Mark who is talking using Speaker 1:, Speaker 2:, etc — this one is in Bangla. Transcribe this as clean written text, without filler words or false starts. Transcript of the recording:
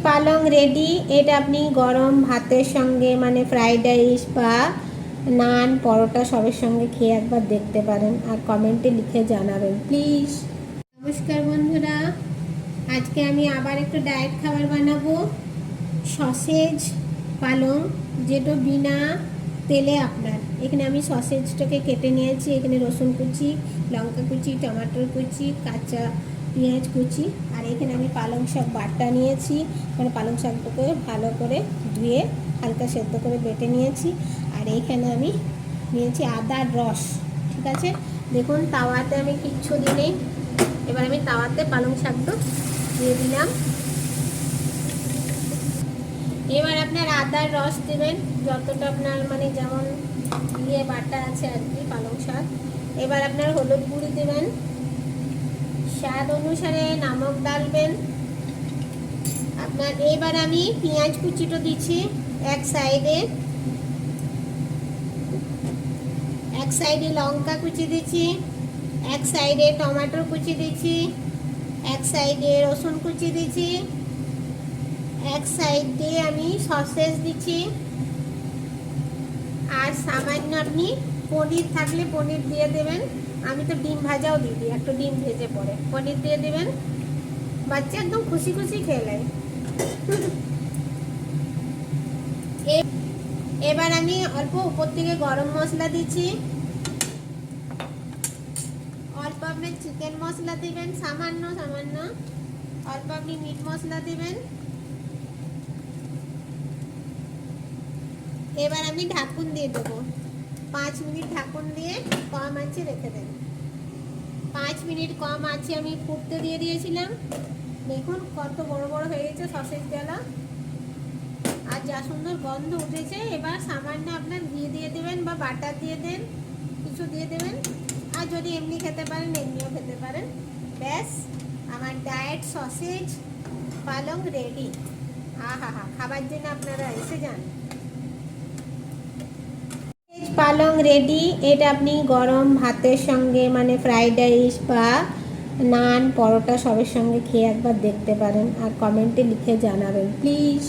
Speaker 1: পালং রেডি। এটা আপনি গরম ভাতের সঙ্গে মানে ফ্রাইড রাইস বা নান পরোটা সবের সঙ্গে খেয়ে একবার দেখতে পারেন আর কমেন্টে লিখে জানাবেন প্লিজ। নমস্কার বন্ধুরা, আজকে আমি আবার একটু ডায়েট খাবার বানাবো। সসেজ পালং, যেটা বিনা তেলে আপনার। এখানে আমি সসেজটাকে কেটে নিয়েছি। এখানে রসুন কুচি, লঙ্কা কুচি, টমেটোর কুচি, কাঁচা পেঁয়াজ কুচি, আর এখানে আমি পালং শাক বাটা নিয়েছি। মানে পালং শাকটাকে ভালো করে ধুয়ে হালকা সেদ্ধ করে বেটে নিয়েছি। আর এইখানে আমি নিয়েছি আদার রস। ঠিক আছে, দেখুন তাওয়াতে আমি কিচ্ছু দিই নেই। এবার আমি তাওয়াতে পালং শাকটা দিয়ে দিলাম। এবার আপনার আদার রস দেবেন যতটা আপনার মানে যেমন দিয়ে বাটা আছে আর কি পালং শাক। এবার আপনার হলুদ গুঁড়ি দেবেন, স্বাদ অনুসারে নমক ডালবেন আপনার। এবার আমি পেঁয়াজ কুচিটা দিচ্ছি এক সাইডে লঙ্কা কুচি দিচ্ছি, এক সাইডে টমেটোর কুচি দিচ্ছি, এক সাইডে রসুন কুচি দিচ্ছি, এক সাইডে আমি সসেজ দিচ্ছি। আর সামান্য আপনি পনির থাকলে পনির দিয়ে দেবেন। আমি তো ডিম ভাজাও দিয়ে দিই, একটু ডিম ভেজে পরে পনির দিয়ে দেবেন। বাচ্চা একদম খুশি খুশি খেয়ে নেয়। এবার আমি অল্প উপর থেকে গরম মশলা দিচ্ছি, অল্প আপনি চিকেন মশলা দিবেন, সামান্য সামান্য অল্প আপনি মিট মশলা দিবেন। এবার আমি ঢাকুন দিয়ে দেবো 5 মিনিট। ঢাকুন দিয়ে কম আঁচে রেখে দেন। 5 মিনিট কম আঁচে আমি ফুটতে দিয়ে দিয়েছিলাম। দেখুন কত বড় বড় হয়ে গেছে সসেজ ডালা, আর যা সুন্দর গন্ধ উঠেছে। এবার সামান্য আপনার ঘি দিয়ে দেবেন বা বাটার দিয়ে দেন, কিছু দিয়ে দেবেন। আর যদি এমনি খেতে পারেন এমনিও খেতে পারেন। ব্যাস, আমার ডায়েট সসেজ পালং রেডি। আহা হা, খাবার জন্য আপনারা এসে যান। পালং রেডি। এটা আপনি গরম ভাতের সঙ্গে মানে ফ্রাইড রাইস বা নান পরোটা সবের সঙ্গে খেয়ে একবার দেখতে পারেন আর কমেন্টে লিখে জানাবেন প্লিজ।